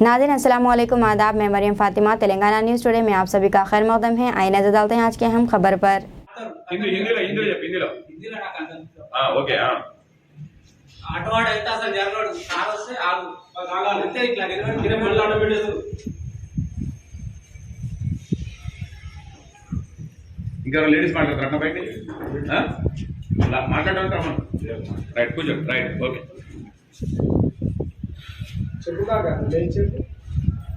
नाज़रीन अस्सलाम वालेकुम, आदाब। मैं मरियम फातिमा, तेलंगाना न्यूज़ टुडे में आप सभी का खैर मकदम है। आइए नजर डालते हैं आज की अहम खबर पर। ఓకే అటువాడు అయితే అసలు జరగడు కారు వస్తే ఆగు అంతే ఇట్లా గిర మళ్ళీ ఆటోమేటిక్ ఇంకా లేడీస్ మాట్లాడతారు బయట మాట్లాడతాం రైట్ కూర్చో రైట్ ఓకే చెప్పుదాకా నేను చెప్పు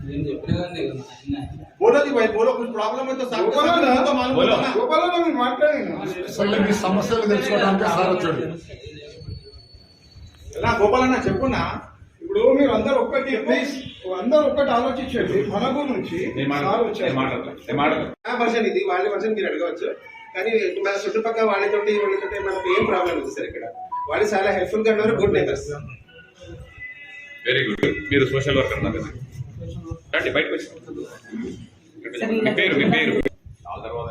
నేను చెప్పినగానే बोलो जी भाई बोलो कुछ प्रॉब्लम है तो साथ में तो मालूम बोलो। है ना गोपाल में మాట్లాడండి అసలు మీ సమస్యలు తెలుసుకోవడానికి సార్ వచ్చాడు. ఎలా గోపాల్ అన్న చెప్పున్నా ఇప్పుడు మీరు అందరూ ఒక్కటి ప్లీజ్ అందరూ ఒక్కటి ఆలోచించండి మన గురించి సార్ వచ్చారు ఆ వర్షన్ ఇది వాళ్ళ వర్షన్ మీరు అడగవచ్చు కానీ మన చుట్టుపక్కల వాళ్ళతోటి మనకు ఏం ప్రాబ్లం ఉంది సార్ ఇక్కడ వాళ్ళు చాలా హెల్ప్ఫుల్ గా ఉన్నారు గుడ్ నేబర్స్ వెరీ గుడ్ మీరు సోషల్ వర్కర్ అన్నారు కదా రండి బయటకు వచ్చి మీ పేరు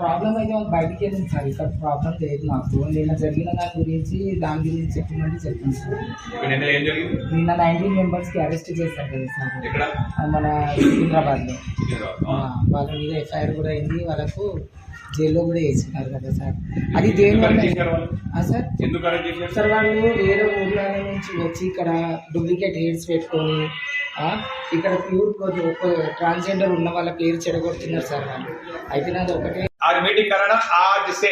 ప్రాబ్లం అయితే మాకు బయటికి వెళ్ళింది సార్. ఇక్కడ ప్రాబ్లం లేదు నాకు. నిన్న జరిగిన దాని గురించి చెప్పమంటే చెప్పండి సార్. నిన్న ఏం జరిగింది నిన్న 19 మెంబర్స్ కి అరెస్ట్ చేశారు కదా సార్, ఎక్కడ మన సికింద్రాబాద్ లో. వాళ్ళ మీద ఎఫ్ఐఆర్ కూడా అయింది, వాళ్ళకు జైల్లో కూడా వేసినారు కదా సార్. అది దేని ఎందుకు వల్ల అరెస్ట్ చేశారు వాళ్ళు? సార్ ఎందుకు అరెస్ట్ చేశారు సార్ వాళ్ళు వేరే ఊర్ల నుంచి వచ్చి ఇక్కడ డూప్లికేట్ హెయిర్స్ పెట్టుకొని ఇక్కడ ప్యూర్ ట్రాన్స్జెండర్ ఉన్న వాళ్ళ పేరు చెడగొడుతున్నారు సార్ వాళ్ళు. అయితే నాది ఒకటే आज मीटिंग कराना आज से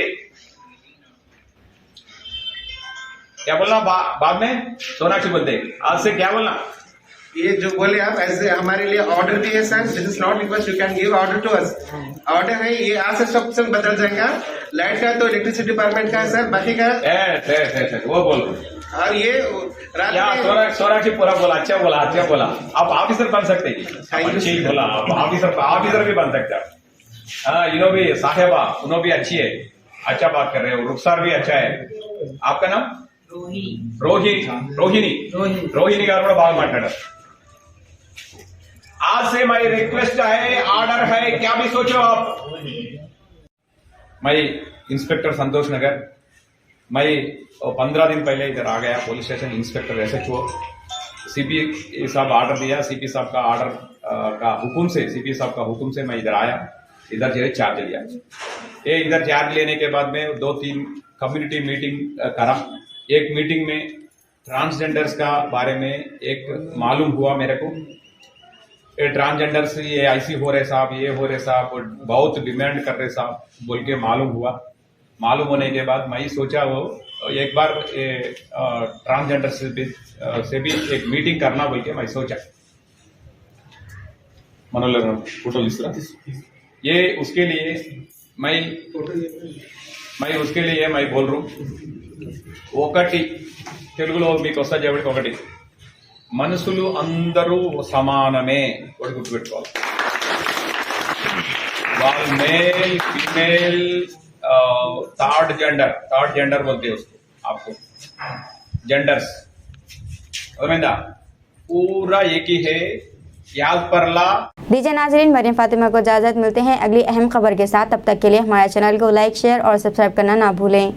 क्या बोलना बाद में सोनाक्षी बोलते हैं आज से क्या बोलना ये जो बोले आप ऐसे हमारे लिए ऑर्डर भी है sir this is not request you can give order to us order है ये आज से सब बदल जाएगा लाइट का तो इलेक्ट्रिसिटी डिपार्टमेंट का है सर बाकी का वो बोल और ये रात में सोनाक्षी पूरा बोला अच्छा बोला आप ऑफिसर बन सकते हैं अच्छी बोला ऑफिसर भी बन सकते हैं हाँ इन्हों भी साहेबा उन्हों भी अच्छी है अच्छा बात कर रहे हो रुखसार भी अच्छा है आपका नाम रोहिणी गाరు కూడా బాగా మాట్లాడారు आज से मेरी रिक्वेस्ट है ऑर्डर है क्या भी सोचो आप मैं इंस्पेक्टर संतोष नगर मैं 15 दिन पहले इधर आ गया police station inspector SHO CP साहब ऑर्डर दिया सीपी साहब का ऑर्डर का हुक्म से सीपी साहब का हुक्म से मैं इधर आया इधर जो है चार्ज लिया ये इधर चार्ज लेने के बाद में 2-3 कम्युनिटी मीटिंग करा एक मीटिंग में ट्रांसजेंडर्स का बारे में एक मालूम हुआ मेरे को ये ट्रांसजेंडर्स ये ऐसी हो रहे साहब ये हो रहे साहब बहुत डिमांड कर रहे साहब बोल के मालूम हुआ मालूम होने के बाद मैं सोचा वो एक बार ट्रांसजेंडर से भी एक मीटिंग करना बोल के मैं सोचा मनोल फोटो ये उसके लिए मैं उसके लिए मैं बोल रहा हूँ ఒకటి తెలుగులో మీకు వస్తా చెప్పండి ఒకటి మనుషులు అందరూ సమానమే ఒకటి గుర్తుపెట్టుకోవాలి వాళ్ళు मेल फीमेल थर्ड जेंडर बोलते हैं उसको आपको जेंडर्स अर्थమైందా पूरा एक ही है याद पर ला दीजिए नाजरीन, मरियम फातिमा को इजाज़त। मिलते हैं अगली अहम खबर के साथ। तब तक के लिए हमारे चैनल को लाइक शेयर और सब्सक्राइब करना ना भूलें।